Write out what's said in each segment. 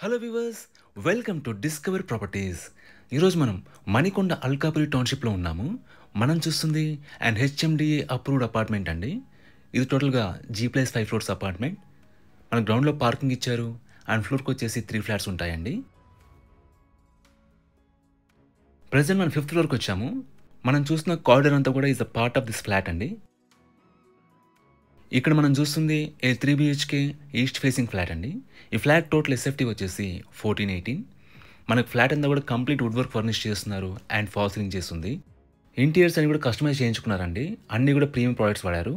Hello viewers, welcome to discover properties. ఈరోజు మనం మణికొండ అల్కాపురి టౌన్షిప్లో ఉన్నాము. మనం చూస్తుంది అండ్ హెచ్ఎండిఏ అప్రూవ్డ్ అపార్ట్మెంట్ అండి. ఇది టోటల్గా G+5 ఫ్లోర్స్ అపార్ట్మెంట్. మన గ్రౌండ్లో పార్కింగ్ ఇచ్చారు అండ్ ఫ్లోర్కి వచ్చేసి 3 ఫ్లాట్స్ ఉంటాయండి. ప్రజెంట్ మనం 5th ఫ్లోర్కి వచ్చాము. మనం చూస్తున్న కారిడార్ అంతా కూడా is a part of this flat అండి. ఇక్కడ మనం చూస్తుంది ఏ 3 BHK ఈస్ట్ ఫేసింగ్ ఫ్లాట్ అండి. ఈ ఫ్లాట్ టోటల్ ఎస్ఎఫ్టీ వచ్చేసి 1418. మనకు ఫ్లాట్ అంతా కూడా కంప్లీట్ వుడ్ వర్క్ ఫర్నిష్ చేస్తున్నారు అండ్ ఫాల్ సీలింగ్ చేస్తుంది. ఇంటీరియర్స్ అని కూడా కస్టమైజ్ చేయించుకున్నారండి. అన్నీ కూడా ప్రీమియం ప్రోడక్ట్స్ వాడారు.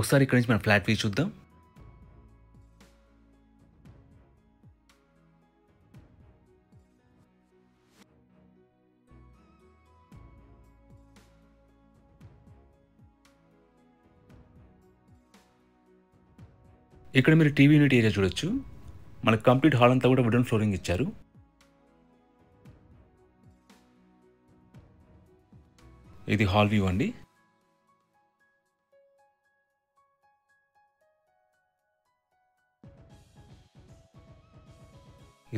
ఒకసారి ఇక్కడ నుంచి మన ఫ్లాట్ వ్యూ చూద్దాం. ఇక్కడ మీరు టీవీ యూనిట్ ఏరియా చూడొచ్చు. మనకు కంప్లీట్ హాల్ అంతా కూడా వుడెన్ ఫ్లోరింగ్ ఇచ్చారు. ఇది హాల్ వ్యూ అండి.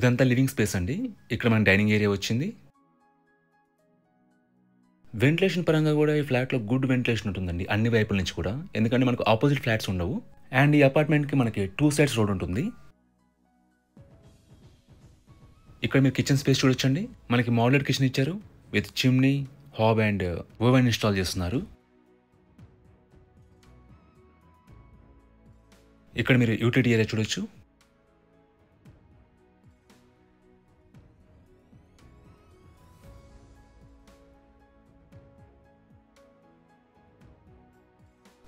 ఇదంతా లివింగ్ స్పేస్ అండి. ఇక్కడ మన డైనింగ్ ఏరియా వచ్చింది. వెంటిలేషన్ పరంగా కూడా ఈ ఫ్లాట్లో గుడ్ వెంటిలేషన్ ఉంటుందండి అన్ని వైపుల నుంచి కూడా. ఎందుకంటే మనకు ఆపోజిట్ ఫ్లాట్స్ ఉండవు అండ్ ఈ అపార్ట్మెంట్కి మనకి 2 సైడ్స్ రోడ్ ఉంటుంది. ఇక్కడ మీరు కిచెన్ స్పేస్ చూడొచ్చండి. మనకి మోడలర్ కిచెన్ ఇచ్చారు with chimney, hob and oven install చేస్తున్నారు. ఇక్కడ మీరు యూటిలిటీ ఏరియా చూడొచ్చు.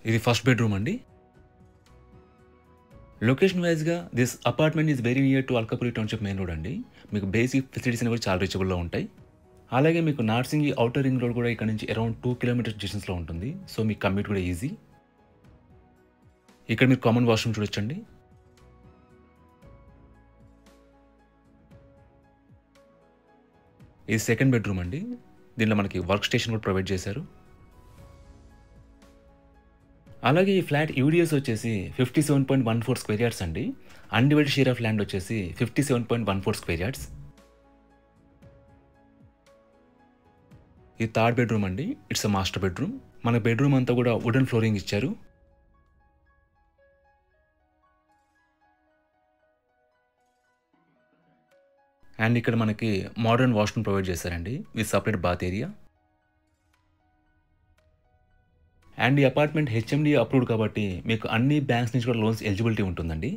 ఇది ఫస్ట్ బెడ్రూమ్ అండి. లొకేషన్ వైజ్గా this apartment is very near to Alkapuri township main road అండి. మీకు బేసిక్ ఫెసిలిటీస్ అనేవి కూడా చాలా రీచబుల్లో ఉంటాయి. అలాగే మీకు నార్సింగి ఔటర్ రింగ్ రోడ్ కూడా ఇక్కడ నుంచి అరౌండ్ 2 కిలోమీటర్స్ డిస్టెన్స్లో ఉంటుంది. సో మీకు కమ్యూట్ కూడా ఈజీ. ఇక్కడ మీరు కామన్ వాష్రూమ్ చూడొచ్చండి. ఇది సెకండ్ బెడ్రూమ్ అండి. దీనిలో మనకి వర్క్ స్టేషన్ కూడా ప్రొవైడ్ చేశారు. అలాగే ఈ ఫ్లాట్ యూడిఎస్ వచ్చేసి 57.14 స్క్వేర్ యార్డ్స్ అండి. అన్డివైడెడ్ షేర్ ఆఫ్ ల్యాండ్ వచ్చేసి 57.14 స్క్వేర్ యార్డ్స్. ఇది థర్డ్ బెడ్రూమ్ అండి. It's a master bedroom. మన బెడ్రూమ్ అంతా కూడా వుడెన్ ఫ్లోరింగ్ ఇచ్చారు. అండ్ ఇక్కడ మనకి మోడర్న్ వాష్రూమ్ ప్రొవైడ్ చేశారండి with separate bath area. And ఈ అపార్ట్మెంట్ హెచ్ఎండి అప్రూవ్డ్ కాబట్టి మీకు అన్ని బ్యాంక్స్ నుంచి కూడా లోన్స్ ఎలిజిబిలిటీ ఉంటుందండి.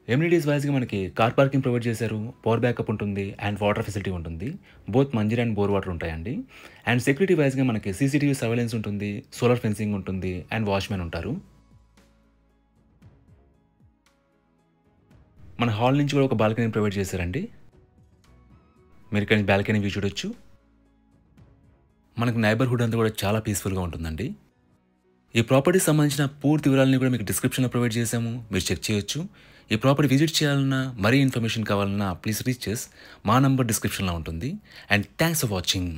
ఎమ్యూనిటీస్ వైజ్గా మనకి కార్ పార్కింగ్ ప్రొవైడ్ చేశారు, పవర్ బ్యాకప్ ఉంటుంది అండ్ వాటర్ ఫెసిలిటీ ఉంటుంది. Both Manjira and bore water ఉంటాయండి. అండ్ సెక్యూరిటీ వైజ్గా మనకి సీసీటీవీ సర్వేలెన్స్ ఉంటుంది, సోలార్ ఫెన్సింగ్ ఉంటుంది అండ్ వాచ్మెన్ ఉంటారు. మన హాల్ నుంచి కూడా ఒక బాల్కనీ ప్రొవైడ్ చేశారండి. మీరు ఇక్కడ బాల్కనీ వ్యూ చూడొచ్చు. మనకు నైబర్హుడ్ అంతా కూడా చాలా పీస్ఫుల్గా ఉంటుందండి. ఈ ప్రాపర్టీకి సంబంధించిన పూర్తి వివరాలని కూడా మీకు డిస్క్రిప్షన్లో ప్రొవైడ్ చేశాము, మీరు చెక్ చేయొచ్చు. ఈ ప్రాపర్టీ విజిట్ చేయాలన్నా మరీ ఇన్ఫర్మేషన్ కావాలన్నా ప్లీజ్ రీచ్ చేస్. మా నంబర్ డిస్క్రిప్షన్లో ఉంటుంది. And thanks for watching.